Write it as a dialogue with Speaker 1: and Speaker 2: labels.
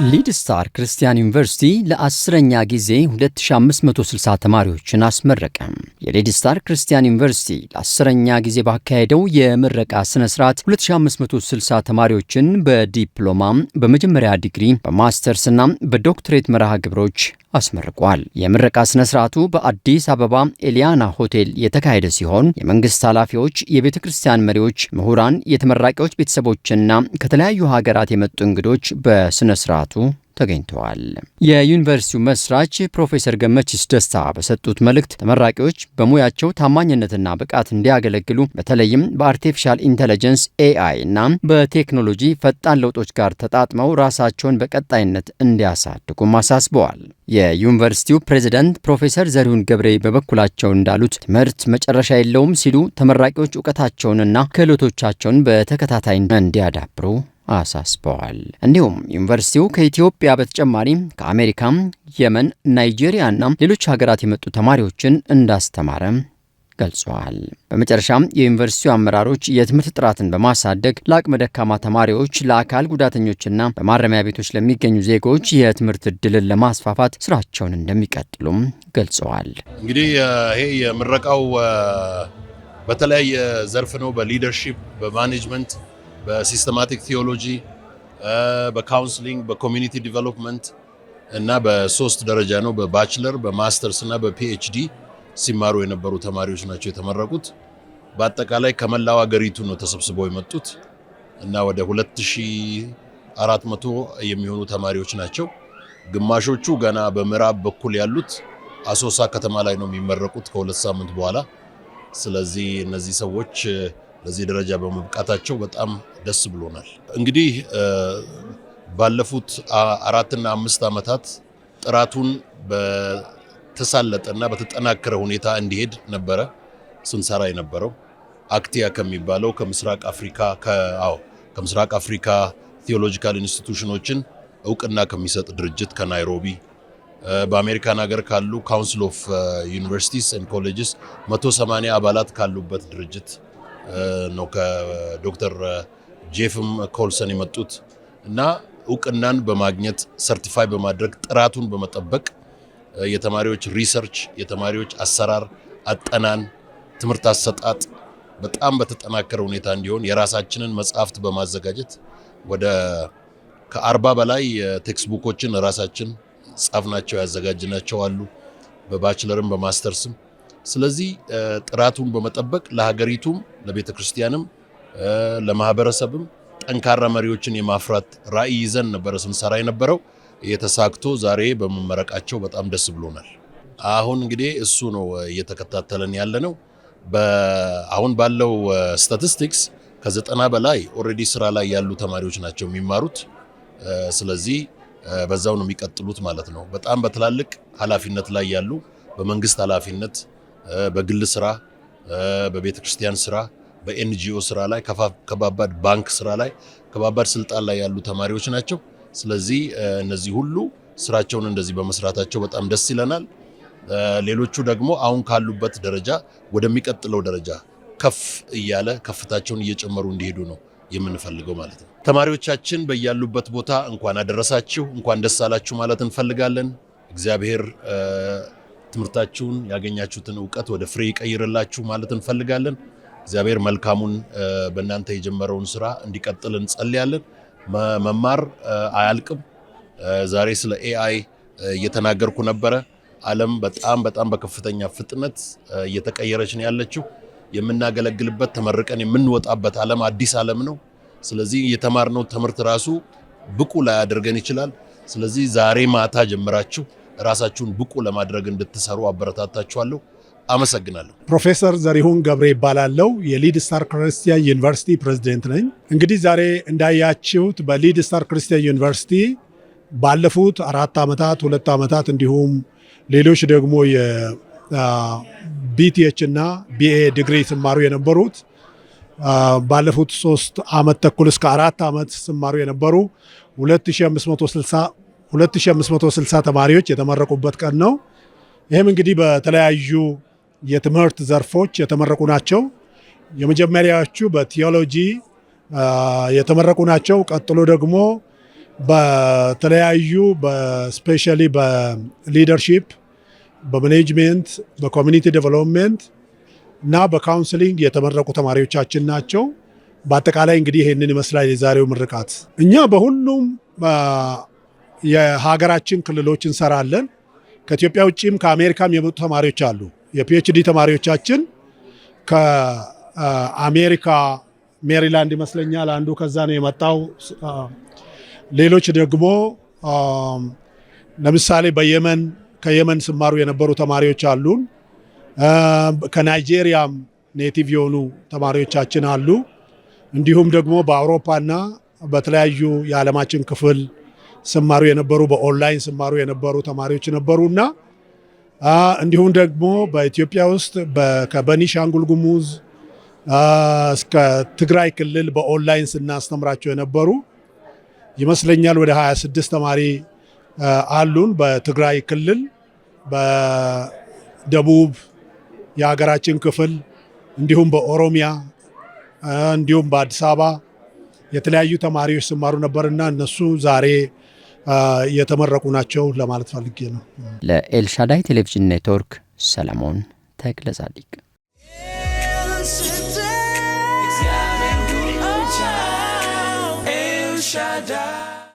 Speaker 1: ሊድ ስታር ክርስቲያን ዩኒቨርሲቲ ለ10ኛ ጊዜ 2560 ተማሪዎችን አስመረቀ። የሊድ ስታር ክርስቲያን ዩኒቨርሲቲ ለ10ኛ ጊዜ ባካሄደው የምረቃ ስነ ስርዓት 2560 ተማሪዎችን በዲፕሎማ፣ በመጀመሪያ ዲግሪ፣ በማስተርስና በዶክትሬት መርሃ ግብሮች አስመርቋል። የምረቃ ስነ ስርዓቱ በአዲስ አበባ ኤሊያና ሆቴል የተካሄደ ሲሆን የመንግስት ኃላፊዎች፣ የቤተ ክርስቲያን መሪዎች፣ ምሁራን፣ የተመራቂዎች ቤተሰቦችና ከተለያዩ ሀገራት የመጡ እንግዶች በስነ ስርዓቱ ተገኝተዋል። የዩኒቨርሲቲው መስራች ፕሮፌሰር ገመቺስ ደስታ በሰጡት መልእክት ተመራቂዎች በሙያቸው ታማኝነትና ብቃት እንዲያገለግሉ በተለይም በአርቲፊሻል ኢንተለጀንስ AI እና በቴክኖሎጂ ፈጣን ለውጦች ጋር ተጣጥመው ራሳቸውን በቀጣይነት እንዲያሳድጉም አሳስበዋል። የዩኒቨርሲቲው ፕሬዝዳንት ፕሮፌሰር ዘሪሁን ገብሬ በበኩላቸው እንዳሉት ትምህርት መጨረሻ የለውም ሲሉ ተመራቂዎች እውቀታቸውንና ክህሎቶቻቸውን በተከታታይ እንዲያዳብሩ አሳስበዋል። እንዲሁም ዩኒቨርሲቲው ከኢትዮጵያ በተጨማሪ ከአሜሪካ፣ የመን፣ ናይጄሪያ እና ሌሎች ሀገራት የመጡ ተማሪዎችን እንዳስተማረ ገልጸዋል። በመጨረሻም የዩኒቨርሲቲው አመራሮች የትምህርት ጥራትን በማሳደግ ለአቅመ ደካማ ተማሪዎች፣ ለአካል ጉዳተኞችና በማረሚያ ቤቶች ለሚገኙ ዜጎች የትምህርት ዕድልን ለማስፋፋት ስራቸውን እንደሚቀጥሉም ገልጸዋል።
Speaker 2: እንግዲህ ይሄ የምረቃው በተለያየ ዘርፍ ነው። በሊደርሺፕ፣ በማኔጅመንት፣ በሲስተማቲክ ቲዮሎጂ፣ በካውንስሊንግ፣ በኮሚኒቲ ዲቨሎፕመንት እና በሶስት ደረጃ ነው። በባችለር፣ በማስተርስ እና በፒኤችዲ ሲማሩ የነበሩ ተማሪዎች ናቸው የተመረቁት። በአጠቃላይ ከመላው ሀገሪቱ ነው ተሰብስበው የመጡት እና ወደ 2400 የሚሆኑ ተማሪዎች ናቸው። ግማሾቹ ገና በምዕራብ በኩል ያሉት አሶሳ ከተማ ላይ ነው የሚመረቁት ከሁለት ሳምንት በኋላ። ስለዚህ እነዚህ ሰዎች ለዚህ ደረጃ በመብቃታቸው በጣም ደስ ብሎናል። እንግዲህ ባለፉት 4 እና 5 ዓመታት ጥራቱን በተሳለጠና በተጠናከረ ሁኔታ እንዲሄድ ነበረ ስንሰራ የነበረው። አክቲያ ከሚባለው ከምስራቅ አፍሪካ ቴዎሎጂካል ኢንስቲትዩሽኖችን እውቅና ከሚሰጥ ድርጅት ከናይሮቢ፣ በአሜሪካን ሀገር ካሉ ካውንስል ኦፍ ዩኒቨርሲቲስ ኤንድ ኮሌጅስ 180 አባላት ካሉበት ድርጅት ነው ከዶክተር ጄፍም ኮልሰን የመጡት እና እውቅናን በማግኘት ሰርቲፋይ በማድረግ ጥራቱን በመጠበቅ የተማሪዎች ሪሰርች፣ የተማሪዎች አሰራር፣ አጠናን፣ ትምህርት አሰጣጥ በጣም በተጠናከረ ሁኔታ እንዲሆን የራሳችንን መጽሐፍት በማዘጋጀት ወደ ከ40 በላይ ቴክስት ቡኮችን ራሳችን ጻፍናቸው፣ ያዘጋጅናቸው አሉ በባችለርም በማስተርስም። ስለዚህ ጥራቱን በመጠበቅ ለሀገሪቱም፣ ለቤተ ክርስቲያንም፣ ለማህበረሰብም ጠንካራ መሪዎችን የማፍራት ራዕይ ይዘን ነበረ ስንሰራ የነበረው። የተሳክቶ ዛሬ በመመረቃቸው በጣም ደስ ብሎናል። አሁን እንግዲህ እሱ ነው እየተከታተለን ያለነው። አሁን ባለው ስታቲስቲክስ ከ90 በላይ ኦልሬዲ ስራ ላይ ያሉ ተማሪዎች ናቸው የሚማሩት። ስለዚህ በዛው ነው የሚቀጥሉት ማለት ነው። በጣም በትላልቅ ኃላፊነት ላይ ያሉ በመንግስት ኃላፊነት፣ በግል ስራ፣ በቤተ ክርስቲያን ስራ፣ በኤንጂኦ ስራ ላይ፣ ከባባድ ባንክ ስራ ላይ፣ ከባባድ ስልጣን ላይ ያሉ ተማሪዎች ናቸው። ስለዚህ እነዚህ ሁሉ ስራቸውን እንደዚህ በመስራታቸው በጣም ደስ ይለናል። ሌሎቹ ደግሞ አሁን ካሉበት ደረጃ ወደሚቀጥለው ደረጃ ከፍ እያለ ከፍታቸውን እየጨመሩ እንዲሄዱ ነው የምንፈልገው ማለት ነው። ተማሪዎቻችን በያሉበት ቦታ እንኳን አደረሳችሁ፣ እንኳን ደስ አላችሁ ማለት እንፈልጋለን። እግዚአብሔር ትምህርታችሁን ያገኛችሁትን ዕውቀት ወደ ፍሬ ይቀይርላችሁ ማለት እንፈልጋለን። እግዚአብሔር መልካሙን በእናንተ የጀመረውን ስራ እንዲቀጥል እንጸልያለን። መማር አያልቅም። ዛሬ ስለ AI እየተናገርኩ ነበረ። ዓለም በጣም በከፍተኛ ፍጥነት እየተቀየረች ነው ያለችው። የምናገለግልበት ተመርቀን የምንወጣበት ዓለም አዲስ ዓለም ነው። ስለዚህ የተማርነው ትምህርት ራሱ ብቁ ላያደርገን ይችላል። ስለዚህ ዛሬ ማታ ጀምራችሁ ራሳችሁን ብቁ ለማድረግ እንድትሰሩ አበረታታችኋለሁ። አመሰግናለሁ።
Speaker 3: ፕሮፌሰር ዘሪሁን ገብሬ ይባላለው። የሊድ ስታር ክርስቲያን ዩኒቨርሲቲ ፕሬዝዳንት ነኝ። እንግዲህ ዛሬ እንዳያችሁት በሊድ ስታር ክርስቲያን ዩኒቨርሲቲ ባለፉት 4 ዓመታት 2 ዓመታት እንዲሁም ሌሎች ደግሞ የቢቲኤች እና ቢኤ ዲግሪ ሲማሩ የነበሩት ባለፉት 3 ዓመት ተኩል እስከ 4 ዓመት ሲማሩ የነበሩ 2560 ተማሪዎች የተመረቁበት ቀን ነው። ይህም እንግዲህ በተለያዩ የትምህርት ዘርፎች የተመረቁ ናቸው። የመጀመሪያዎቹ በቲዮሎጂ የተመረቁ ናቸው። ቀጥሎ ደግሞ በተለያዩ በስፔሻሊ በሊደርሺፕ፣ በማኔጅመንት፣ በኮሚኒቲ ዴቨሎፕመንት እና በካውንስሊንግ የተመረቁ ተማሪዎቻችን ናቸው። በአጠቃላይ እንግዲህ ይህንን ይመስላል የዛሬው ምርቃት። እኛ በሁሉም የሀገራችን ክልሎች እንሰራለን። ከኢትዮጵያ ውጭም ከአሜሪካም የመጡ ተማሪዎች አሉ። የፒኤችዲ ተማሪዎቻችን ከአሜሪካ ሜሪላንድ ይመስለኛል አንዱ ከዛ ነው የመጣው። ሌሎች ደግሞ ለምሳሌ ከየመን ሲማሩ የነበሩ ተማሪዎች አሉን። ከናይጄሪያም ኔቲቭ የሆኑ ተማሪዎቻችን አሉ። እንዲሁም ደግሞ በአውሮፓና በተለያዩ የዓለማችን ክፍል ሲማሩ የነበሩ በኦንላይን ሲማሩ የነበሩ ተማሪዎች ነበሩና እንዲሁም ደግሞ በኢትዮጵያ ውስጥ ከቤኒሻንጉል ጉሙዝ እስከ ትግራይ ክልል በኦንላይን ስናስተምራቸው የነበሩ ይመስለኛል ወደ 26 ተማሪ አሉን። በትግራይ ክልል፣ በደቡብ የሀገራችን ክፍል እንዲሁም በኦሮሚያ እንዲሁም በአዲስ አበባ የተለያዩ ተማሪዎች ሲማሩ ነበርና እነሱ ዛሬ የተመረቁ ናቸው ለማለት ፈልጌ ነው።
Speaker 1: ለኤልሻዳይ ቴሌቪዥን ኔትወርክ ሰለሞን ተክለ ጻዲቅ። ኤልሻዳይ